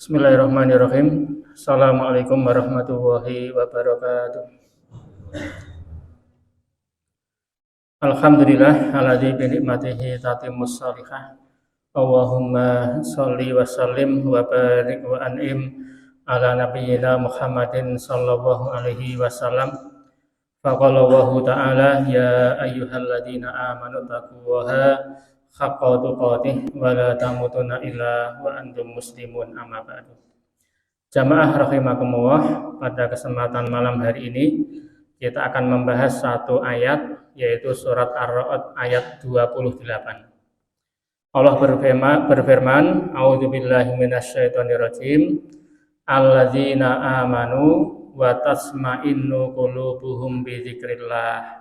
Bismillahirrahmanirrahim. Assalamualaikum warahmatullahi wabarakatuh. Alhamdulillah alladzi bi ni'matihi tatimmus shalihah. Allahumma sholli wa sallim wa barik wa an'im ala nabiyyina Muhammadin sallallahu alaihi wasallam. Faqala Allahu ta'ala ya ayyuhalladzina amanu taqullaha haqqa tuqatih wa la tamutunna illa wa antum muslimun, amma ba'du. Jamaah rahimakumullah, pada kesempatan malam hari ini kita akan membahas satu ayat, yaitu surat Ar-Ra'd ayat 28. Allah berfirman, a'udzubillahi minasyaitonirrajim, alladzina amanu wa tasma'innu qulubuhum bi dzikrillah.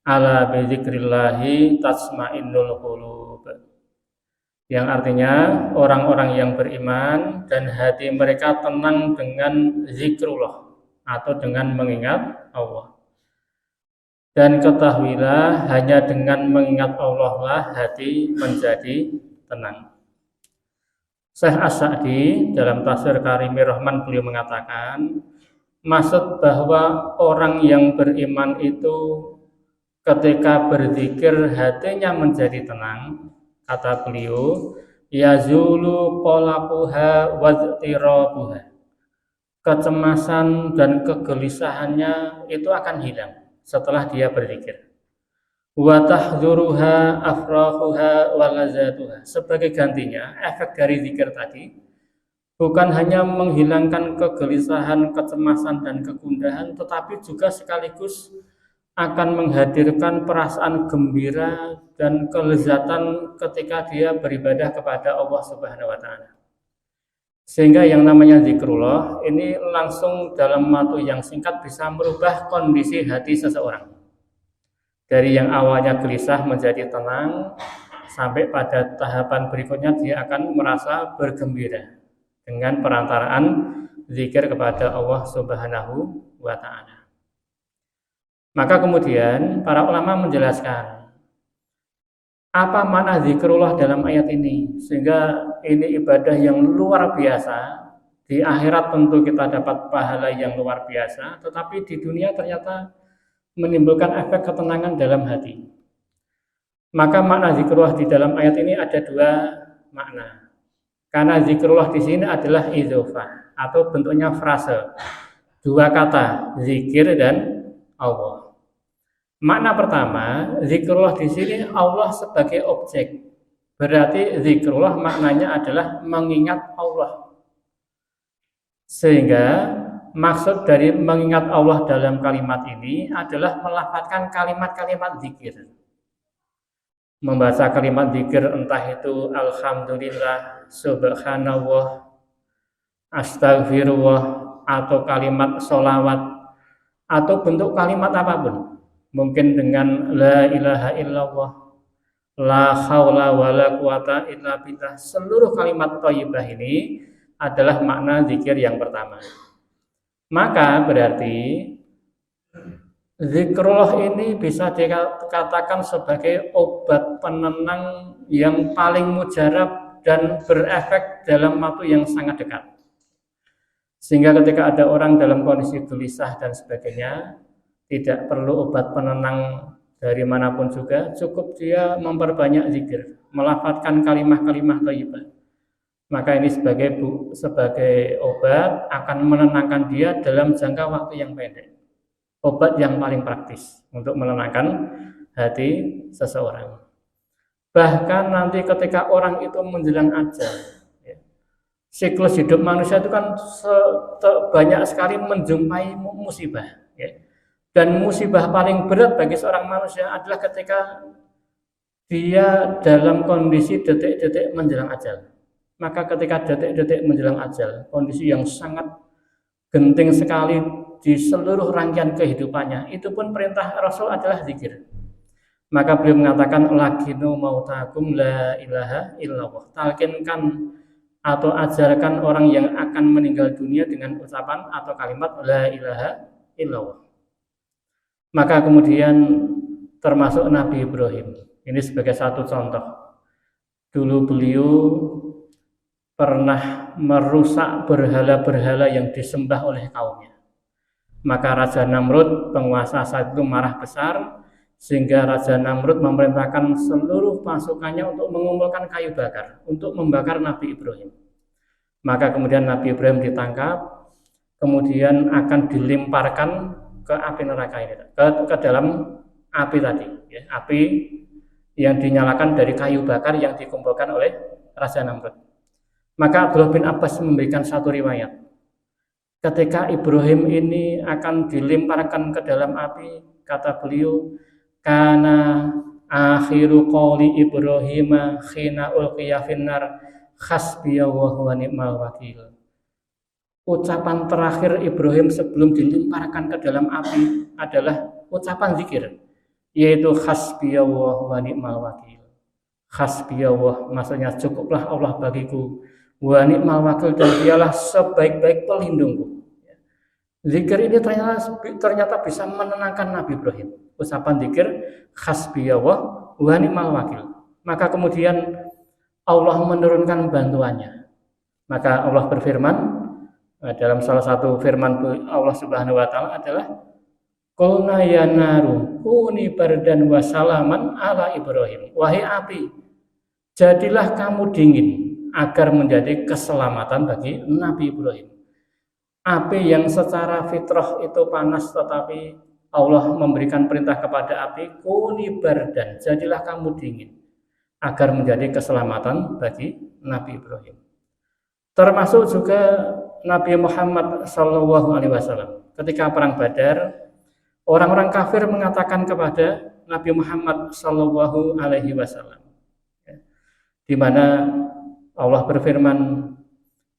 Ala bi dzikrillahi tasma'innul qulub. Yang artinya orang-orang yang beriman dan hati mereka tenang dengan zikrullah atau dengan mengingat Allah. Dan ketahuilah hanya dengan mengingat Allah lah hati menjadi tenang. Syekh As-Sa'di dalam tafsir Karimir Rahman beliau mengatakan, maksud bahwa orang yang beriman itu ketika berzikir hatinya menjadi tenang, kata beliau, yazulu qalaquha wadztirabuha. Kecemasan dan kegelisahannya itu akan hilang setelah dia berzikir. Wa tahdzuruha afrahuha wa lazatuha. Sebagai gantinya, efek dari zikir tadi bukan hanya menghilangkan kegelisahan, kecemasan dan kegundahan, tetapi juga sekaligus akan menghadirkan perasaan gembira dan kelezatan ketika dia beribadah kepada Allah Subhanahu wa taala. Sehingga yang namanya zikrullah ini langsung dalam waktu yang singkat bisa merubah kondisi hati seseorang. Dari yang awalnya gelisah menjadi tenang, sampai pada tahapan berikutnya dia akan merasa bergembira dengan perantaraan zikir kepada Allah Subhanahu wa taala. Maka kemudian para ulama menjelaskan apa makna zikrullah dalam ayat ini, sehingga ini ibadah yang luar biasa. Di akhirat tentu kita dapat pahala yang luar biasa, tetapi di dunia ternyata menimbulkan efek ketenangan dalam hati. Maka makna zikrullah di dalam ayat ini ada dua makna. Karena zikrullah di sini adalah idzofah atau bentuknya frase, dua kata, zikir dan Allah. Makna pertama, zikrullah di sini Allah sebagai objek. Berarti zikrullah maknanya adalah mengingat Allah. Sehingga maksud dari mengingat Allah dalam kalimat ini adalah melafazkan kalimat-kalimat zikir. Membaca kalimat zikir entah itu alhamdulillah, subhanallah, astagfirullah, atau kalimat sholawat, atau bentuk kalimat apapun. Mungkin dengan la ilaha illallah, la haula wala quwata illa billah. Seluruh kalimat thayyibah ini adalah makna zikir yang pertama. Maka berarti zikrullah ini bisa dikatakan sebagai obat penenang yang paling mujarab dan berefek dalam waktu yang sangat dekat. Sehingga ketika ada orang dalam kondisi gelisah dan sebagainya, tidak perlu obat penenang dari manapun juga, cukup dia memperbanyak zikir, melafazkan kalimah-kalimah thayyibah. Maka ini sebagai obat akan menenangkan dia dalam jangka waktu yang pendek. Obat yang paling praktis untuk menenangkan hati seseorang. Bahkan nanti ketika orang itu menjelang ajal, siklus hidup manusia itu kan banyak sekali menjumpai musibah, ya. Dan musibah paling berat bagi seorang manusia adalah ketika dia dalam kondisi detik-detik menjelang ajal. Maka ketika detik-detik menjelang ajal, kondisi yang sangat genting sekali di seluruh rangkaian kehidupannya, itu pun perintah Rasul adalah zikir. Maka beliau mengatakan, lakinu mautakum la ilaha illallah. Talkinkan atau ajarkan orang yang akan meninggal dunia dengan ucapan atau kalimat la ilaha illallah. Maka kemudian termasuk Nabi Ibrahim. Ini sebagai satu contoh. Dulu beliau pernah merusak berhala-berhala yang disembah oleh kaumnya. Maka Raja Namrud, penguasa saat itu, marah besar, sehingga Raja Namrud memerintahkan seluruh pasukannya untuk mengumpulkan kayu bakar untuk membakar Nabi Ibrahim. Maka kemudian Nabi Ibrahim ditangkap, kemudian akan dilemparkan ke api neraka ini, ke dalam api tadi, ya, api yang dinyalakan dari kayu bakar yang dikumpulkan oleh Raja Namrud. Maka Abdullah bin Abbas memberikan satu riwayat. Ketika Ibrahim ini akan dilemparkan ke dalam api, kata beliau, kana akhiru qawli Ibrahim khina ulqiya finnar hasbiyallahu wa ni'mal wakil. Ucapan terakhir Ibrahim sebelum dilemparkan ke dalam api adalah ucapan zikir, yaitu hasbiyallahu wa ni'mal wakil. Hasbiyallah maksudnya cukuplah Allah bagiku, wa ni'mal wakil, dan dialah sebaik-baik pelindungku. Zikir ini ternyata bisa menenangkan Nabi Ibrahim. Ucapan zikir hasbiyallah wa ni'mal wakil. Maka kemudian Allah menurunkan bantuannya. Maka Allah berfirman dalam salah satu firman Allah Subhanahu wa taala adalah qulna ya naru kuni bardan wa salaman ala Ibrahim. Wahai api, jadilah kamu dingin agar menjadi keselamatan bagi Nabi Ibrahim. Api yang secara fitrah itu panas, tetapi Allah memberikan perintah kepada api, kuni bardan, jadilah kamu dingin agar menjadi keselamatan bagi Nabi Ibrahim. Termasuk juga Nabi Muhammad SAW. Ketika perang Badar, orang-orang kafir mengatakan kepada Nabi Muhammad SAW, di mana Allah berfirman,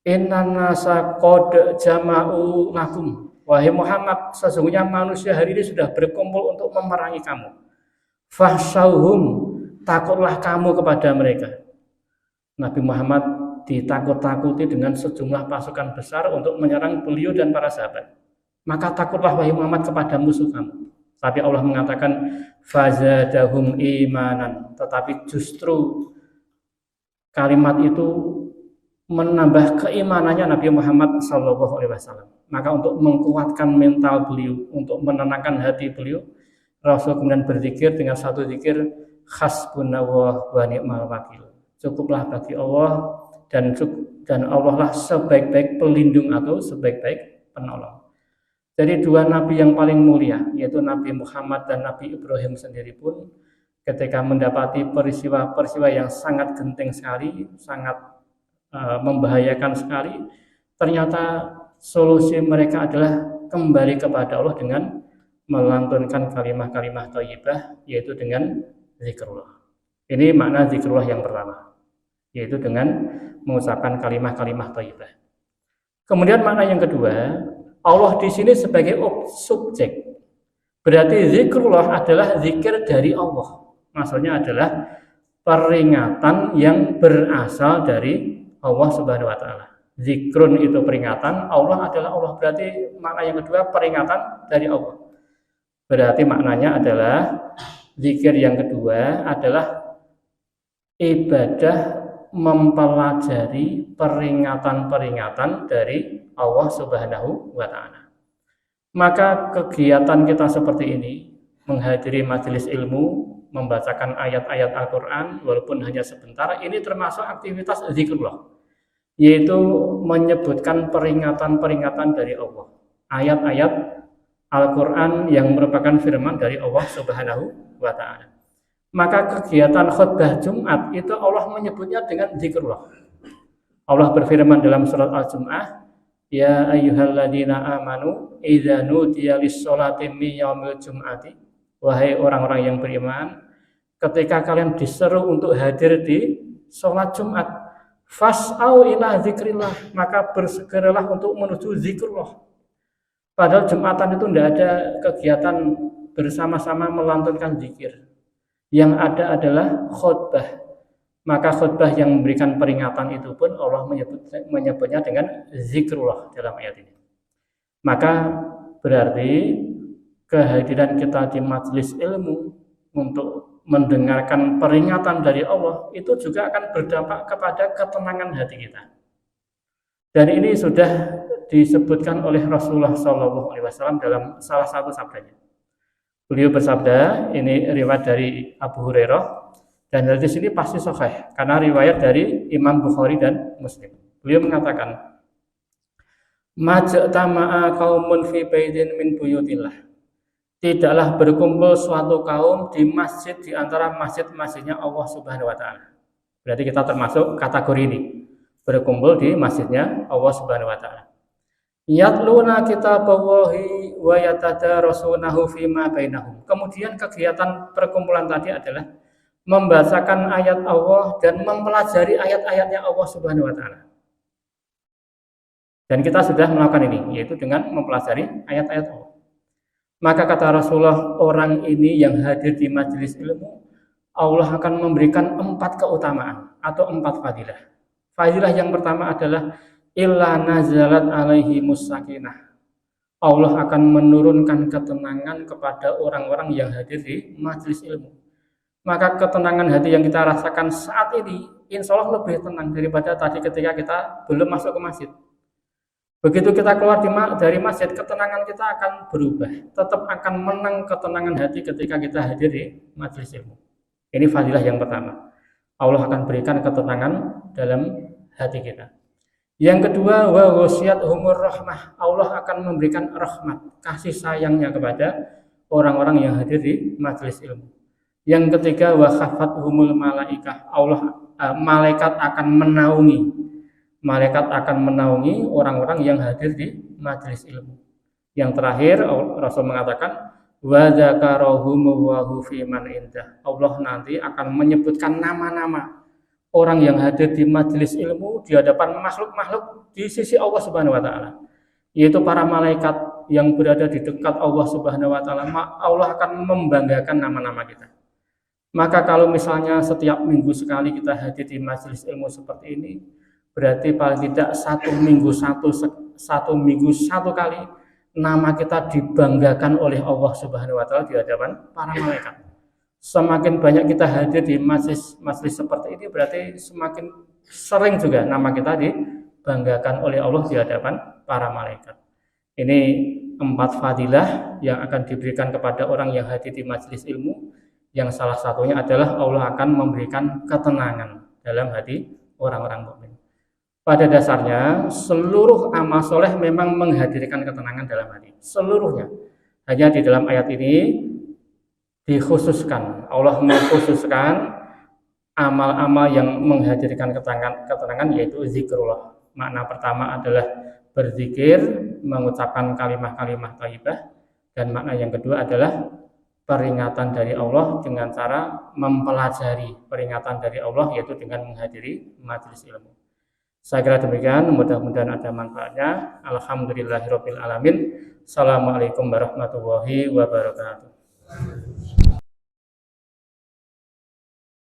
inna nasa qad jama'u lakum. Wahai Muhammad, sesungguhnya manusia hari ini sudah berkumpul untuk memerangi kamu. Fahsyauhum, takutlah kamu kepada mereka. Nabi Muhammad ditakut-takuti dengan sejumlah pasukan besar untuk menyerang beliau dan para sahabat. Maka takutlah wahai Muhammad kepada musuh kamu. Tapi Allah mengatakan fazadahum imanan, tetapi justru kalimat itu menambah keimanannya Nabi Muhammad SAW. Maka untuk menguatkan mental beliau, untuk menenangkan hati beliau, Rasul kemudian berzikir dengan satu zikir, hasbunallah wa ni'mal wakil. Cukuplah bagi Allah dan Allah lah sebaik-baik pelindung atau sebaik-baik penolong. Jadi dua nabi yang paling mulia, yaitu Nabi Muhammad dan Nabi Ibrahim sendiri pun, ketika mendapati peristiwa-peristiwa yang sangat genting sekali, sangat membahayakan sekali, ternyata solusi mereka adalah kembali kepada Allah dengan melantunkan kalimah-kalimah thayyibah, yaitu dengan zikrullah. Ini makna zikrullah yang pertama, yaitu dengan mengucapkan kalimah-kalimah thayyibah. Kemudian makna yang kedua, Allah di sini sebagai subjek. Berarti zikrullah adalah zikir dari Allah. Maksudnya adalah peringatan yang berasal dari Allah Subhanahu wa taala. Zikrun itu peringatan, Allah adalah Allah. Berarti makna yang kedua peringatan dari Allah. Berarti maknanya adalah zikir yang kedua adalah ibadah mempelajari peringatan-peringatan dari Allah Subhanahu wa taala. Maka kegiatan kita seperti ini, menghadiri majelis ilmu, membacakan ayat-ayat Al-Qur'an walaupun hanya sebentar, ini termasuk aktivitas zikrullah, yaitu menyebutkan peringatan-peringatan dari Allah. Ayat-ayat Al-Qur'an yang merupakan firman dari Allah Subhanahu wa taala. Maka kegiatan khutbah Jumat itu Allah menyebutnya dengan zikrullah. Allah berfirman dalam surat Al-Jum'ah, ya ayyuhalladzina amanu idza nudiya lis-sholati min yaumil jum'ati. Wahai orang-orang yang beriman, ketika kalian diseru untuk hadir di sholat Jumat, fas'au ila zikrillah, maka bersegeralah untuk menuju zikrullah. Padahal Jumatan itu tidak ada kegiatan bersama-sama melantunkan zikir. Yang ada adalah khutbah. Maka khutbah yang memberikan peringatan itu pun Allah menyebutnya dengan zikrullah dalam ayat ini. Maka berarti kehadiran kita di majelis ilmu untuk mendengarkan peringatan dari Allah itu juga akan berdampak kepada ketenangan hati kita. Dan ini sudah disebutkan oleh Rasulullah SAW dalam salah satu sabdanya. Beliau bersabda, ini riwayat dari Abu Hurairah, dan dari sini pasti sahih karena riwayat dari Imam Bukhari dan Muslim. Beliau mengatakan, majtama'a qaumun fi baitin min buyutillah. Tidaklah berkumpul suatu kaum di masjid di antara masjid-masjidnya Allah Subhanahu wa taala. Berarti kita termasuk kategori ini. Berkumpul di masjidnya Allah Subhanahu wa taala. Yatluna kitaballahi wa yatadarasunahu fima bainahum. Kemudian kegiatan perkumpulan tadi adalah membacakan ayat Allah dan mempelajari ayat-ayatnya Allah Subhanahu wa taala. Dan kita sudah melakukan ini, yaitu dengan mempelajari ayat-ayat Allah. Maka kata Rasulullah, orang ini yang hadir di majelis ilmu, Allah akan memberikan 4 keutamaan atau 4 fadilah. Fadilah yang pertama adalah illa nazalat alaihi musakinah. Allah akan menurunkan ketenangan kepada orang-orang yang hadir di majelis ilmu. Maka ketenangan hati yang kita rasakan saat ini, insya Allah lebih tenang daripada tadi ketika kita belum masuk ke masjid. Begitu kita keluar dari masjid, ketenangan kita akan berubah. Tetap akan menang ketenangan hati ketika kita hadir di majelis ilmu. Ini fadilah yang pertama. Allah akan berikan ketenangan dalam hati kita. Yang kedua, wa wasiyatuhumur rahmah. Allah akan memberikan rahmat, kasih sayangnya kepada orang-orang yang hadir di majelis ilmu. Yang ketiga, wa khafathumul malaikah. Malaikat akan menaungi. Malaikat akan menaungi orang-orang yang hadir di majelis ilmu. Yang terakhir, Rasul mengatakan, wa dzakarohumullahu fi man indah. Allah nanti akan menyebutkan nama-nama orang yang hadir di majelis ilmu di hadapan makhluk-makhluk di sisi Allah Subhanahu wa taala, yaitu para malaikat yang berada di dekat Allah Subhanahu wa taala. Allah akan membanggakan nama-nama kita. Maka kalau misalnya setiap minggu sekali kita hadir di majelis ilmu seperti ini, berarti paling tidak satu minggu satu kali nama kita dibanggakan oleh Allah Subhanahu wa taala di hadapan para malaikat. Semakin banyak kita hadir di majelis seperti ini, berarti semakin sering juga nama kita dibanggakan oleh Allah di hadapan para malaikat. Ini 4 fadilah yang akan diberikan kepada orang yang hadir di majelis ilmu, yang salah satunya adalah Allah akan memberikan ketenangan dalam hati orang-orang mukmin. Pada dasarnya seluruh amal soleh memang menghadirkan ketenangan dalam hati, seluruhnya. Hanya di dalam ayat ini dikhususkan, Allah mengkhususkan amal-amal yang menghadirkan ketenangan, yaitu zikrullah. Makna pertama adalah berzikir, mengucapkan kalimat-kalimat thayyibah, dan makna yang kedua adalah peringatan dari Allah dengan cara mempelajari peringatan dari Allah, yaitu dengan menghadiri majelis ilmu. Saya kira demikian, mudah-mudahan ada manfaatnya. Alhamdulillahirabbil alamin. Assalamualaikum warahmatullahi wabarakatuh.